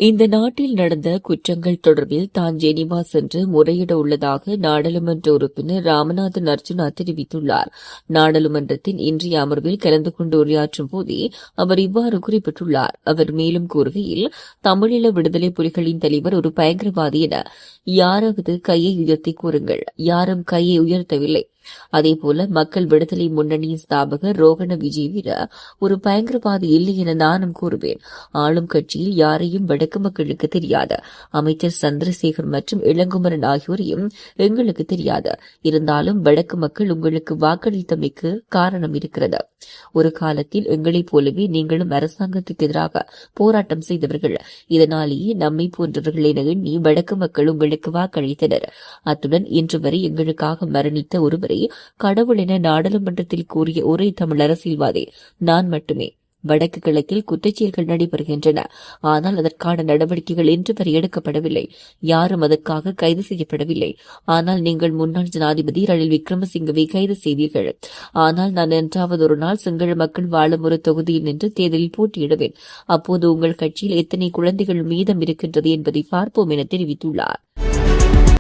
இந்த நாட்டில் நடந்த குற்றங்கள் தொடர்பில் தான் ஜெனீவா சென்று முறையிட உள்ளதாக நாடாளுமன்ற உறுப்பினர் ராமநாதன் அர்ஜுனா தெரிவித்துள்ளார். நாடாளுமன்றத்தின் இன்றைய அமர்வில் கலந்து கொண்டு உரையாற்றும் போதே அவர் இவ்வாறு குறிப்பிட்டுள்ளார். அவர் மேலும் கூறுகையில், தமிழீழ விடுதலை புலிகளின் தலைவர் ஒரு பயங்கரவாதி என யாராவது கையை உயர்த்தி கூறுங்கள். யாரும் கையை உயர்த்தவில்லை. அதேபோல மக்கள் விடுதலை முன்னணியின் ஸ்தாபகர் ரோகண விஜயவீர ஒரு பயங்கரவாதி இல்லை என நானும் கூறுவேன். ஆளும் கட்சியில் யாரையும் வடக்கு மக்களுக்கு தெரியாது. அமைச்சர் சந்திரசேகர் மற்றும் இளங்குமரன் ஆகியோரையும் எங்களுக்கு தெரியாது. இருந்தாலும் வடக்கு மக்கள் உங்களுக்கு வாக்களித்தமைக்கு காரணம் இருக்கிறது. ஒரு காலத்தில் எங்களைப் போலவே நீங்களும் அரசாங்கத்துக்கு எதிராக போராட்டம் செய்தவர்கள். இதனாலேயே நம்மை போன்றவர்கள் என எண்ணி வடக்கு மக்கள் உங்களுக்கு வாக்களித்தனர். அத்துடன் இன்று வரை எங்களுக்காக மரணித்த ஒருவரை கடவுள் என நாடாளுமன்றத்தில் கூறிய ஒரே தமிழ் அரசியல்வாதி நான் மட்டுமே. வடக்கு கிழக்கில் குற்றச்செயல்கள் நடைபெறுகின்றன. ஆனால் அதற்கான நடவடிக்கைகள் இன்று வரை எடுக்கப்படவில்லை. யாரும் அதற்காக கைது செய்யப்படவில்லை. ஆனால் நீங்கள் முன்னாள் ஜனாதிபதி ரணில் விக்ரமசிங்கவை கைது செய்தீர்கள். ஆனால் நான் என்றாவது ஒரு நாள் சிங்கள மக்கள் வாழும் ஒரு தொகுதியில் நின்று தேர்தலில் போட்டியிடுவேன். அப்போது உங்கள் கட்சியில் எத்தனை குழந்தைகள் மீதம் இருக்கின்றது என்பதை பார்ப்போம் என தெரிவித்துள்ளார்.